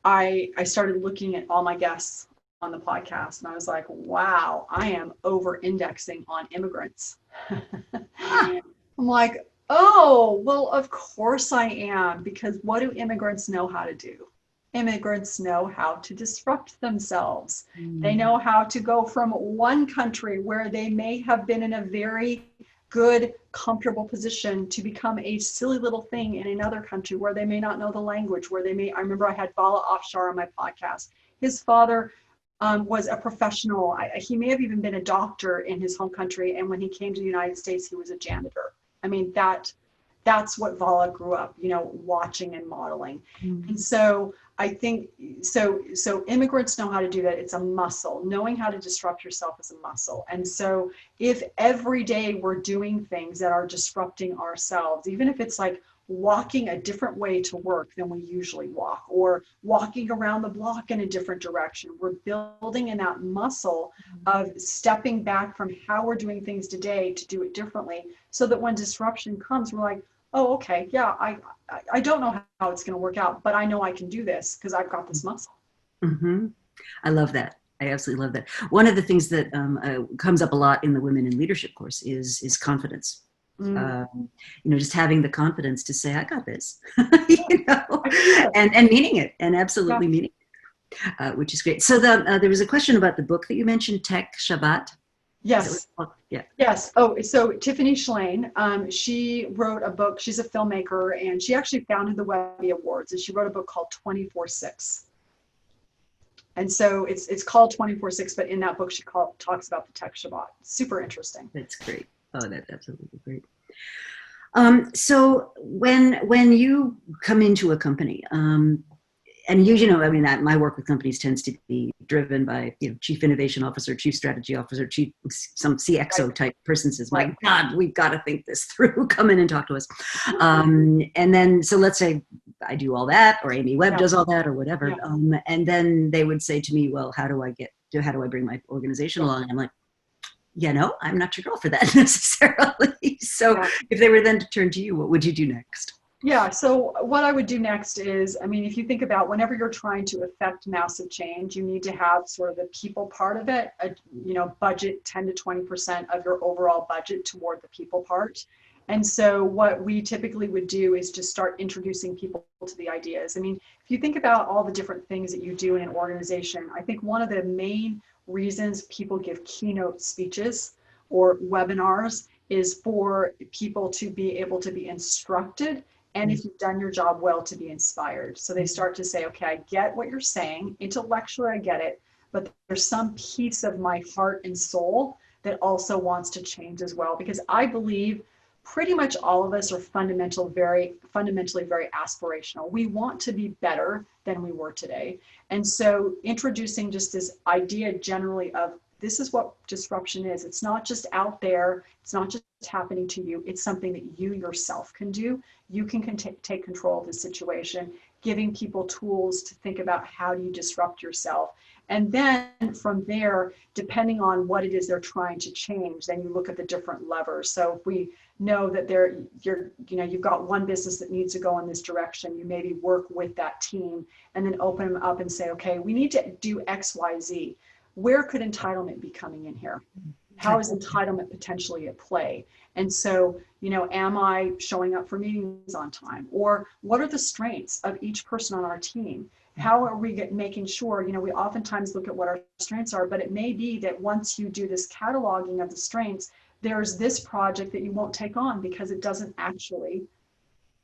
I started looking at all my guests on the podcast, and I was like, wow, I am over indexing on immigrants. I'm like, oh, well, of course I am, because what do immigrants know how to do? Immigrants know how to disrupt themselves. They know how to go from one country where they may have been in a very good, comfortable position to become a silly little thing in another country where they may not know the language, where they may, I remember I had Bala Afshar on my podcast. His father was a professional. He may have even been a doctor in his home country. And when he came to the United States, he was a janitor. I mean, that's what Vala grew up, watching and modeling. And so I think, so immigrants know how to do that. It's a muscle. Knowing how to disrupt yourself is a muscle. And so if every day we're doing things that are disrupting ourselves, even if it's like walking a different way to work than we usually walk, or walking around the block in a different direction, we're building in that muscle of stepping back from how we're doing things today to do it differently, so that when disruption comes, we're like, oh, okay, yeah, I don't know how it's going to work out, but I know I can do this because I've got this muscle. Mm-hmm. I love that. I absolutely love that. One of the things that comes up a lot in the Women in Leadership course is confidence. Just having the confidence to say, I got this, and meaning it, and absolutely meaning it, which is great. So there was a question about the book that you mentioned, Tech Shabbat. Yes. Yeah. Yes. Oh, so Tiffany Shlain, she wrote a book. She's a filmmaker, and she actually founded the Webby Awards, and she wrote a book called 24/6. And so it's called 24/6, but in that book, she talks about the Tech Shabbat. Super interesting. That's great. Oh, that's absolutely great. So when you come into a company, and my work with companies tends to be driven by, chief innovation officer, chief strategy officer, some CXO type person says, my God, we've got to think this through. Come in and talk to us. And then, so let's say I do all that, or Amy Webb does all that, or whatever. And then they would say to me, well, how do I bring my organization along? And I'm like, I'm not your girl for that necessarily. So if they were then to turn to you, what would you do next? Yeah, so what I would do next is, if you think about whenever you're trying to affect massive change, you need to have sort of the people part of it, budget 10 to 20% of your overall budget toward the people part. And so what we typically would do is just start introducing people to the ideas. If you think about all the different things that you do in an organization, I think one of the main reasons people give keynote speeches or webinars is for people to be able to be instructed, and if you've done your job well, to be inspired. So they start to say, okay, I get what you're saying. Intellectually, I get it. But there's some piece of my heart and soul that also wants to change as well. Because I believe pretty much all of us are fundamentally very aspirational. We want to be better than we were today. And so introducing just this idea generally of, this is what disruption is. It's not just out there. It's not just happening to you. It's something that you yourself can do. You can take control of the situation, giving people tools to think about how do you disrupt yourself. And then from there, depending on what it is they're trying to change, then you look at the different levers. So if we know that you've got one business that needs to go in this direction, you maybe work with that team and then open them up and say, okay, we need to do X, Y, Z. Where could entitlement be coming in here? How is entitlement potentially at play? And so, am I showing up for meetings on time? Or what are the strengths of each person on our team? How are we making sure, we oftentimes look at what our strengths are, but it may be that once you do this cataloging of the strengths, there's this project that you won't take on because it doesn't actually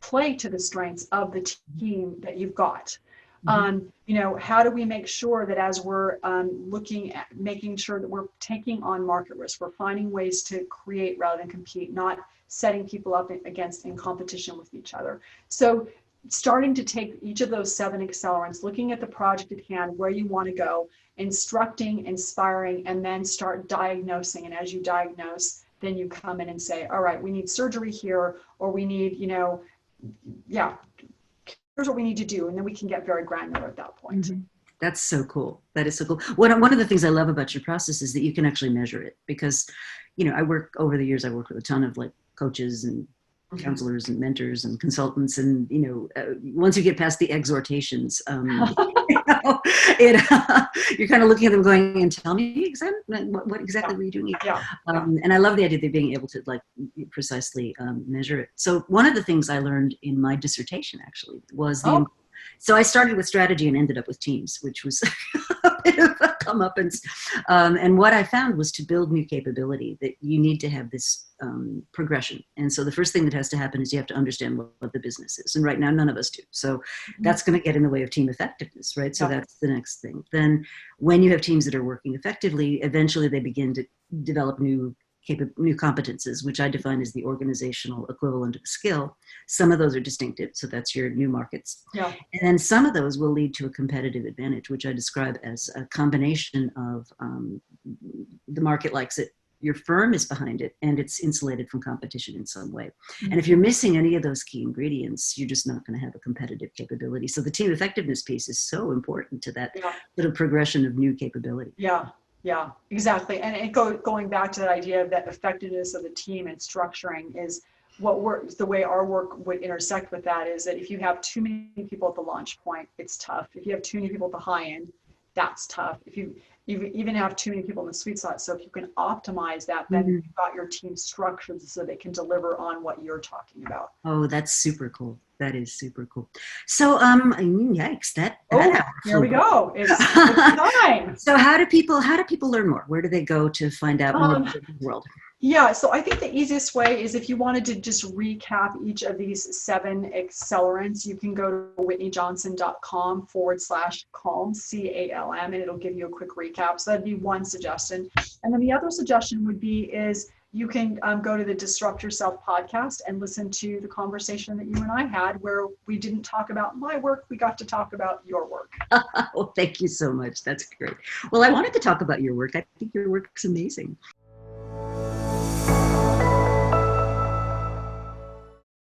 play to the strengths of the team that you've got. How do we make sure that as we're looking at making sure that we're taking on market risk, we're finding ways to create rather than compete, not setting people up in competition with each other. So starting to take each of those 7 accelerants, looking at the project at hand, where you want to go, instructing, inspiring, and then start diagnosing. And as you diagnose, then you come in and say, all right, we need surgery here, or we need, here's what we need to do. And then we can get very granular at that point. Mm-hmm. That's so cool. That is so cool. One of the things I love about your process is that you can actually measure it because, over the years, I worked with a ton of coaches and counselors and mentors and consultants, and once you get past the exhortations, you're kind of looking at them going, and tell me exactly what exactly were you doing? And I love the idea of being able to precisely measure it. So one of the things I learned in my dissertation actually was so I started with strategy and ended up with teams, which was a bit of a comeuppance. And what I found was to build new capability that you need to have this progression. And so the first thing that has to happen is you have to understand what the business is. And right now, none of us do. So that's going to get in the way of team effectiveness, right? So that's the next thing. Then when you have teams that are working effectively, eventually they begin to develop new competences, which I define as the organizational equivalent of skill. Some of those are distinctive, so that's your new markets. And then some of those will lead to a competitive advantage, which I describe as a combination of the market likes it, your firm is behind it, and it's insulated from competition in some way. And if you're missing any of those key ingredients, you're just not going to have a competitive capability. So the team effectiveness piece is so important to that little progression of new capability. Yeah, exactly. And going back to that idea of that effectiveness of the team and structuring is the way our work would intersect with that is that if you have too many people at the launch point, it's tough. If you have too many people at the high end, that's tough. If you even have too many people in the sweet spot. So if you can optimize that, then you've got your team structured so they can deliver on what you're talking about. Oh, that's super cool. That is super cool. So, yikes! Here we go. It's time. So, how do people learn more? Where do they go to find out more about the world? Yeah, so I think the easiest way is if you wanted to just recap each of these 7 accelerants, you can go to whitneyjohnson.com/calm, CALM, and it'll give you a quick recap. So that'd be one suggestion. And then the other suggestion would be you can go to the Disrupt Yourself podcast and listen to the conversation that you and I had where we didn't talk about my work, we got to talk about your work. Well, thank you so much. That's great. Well, I wanted to talk about your work. I think your work's amazing.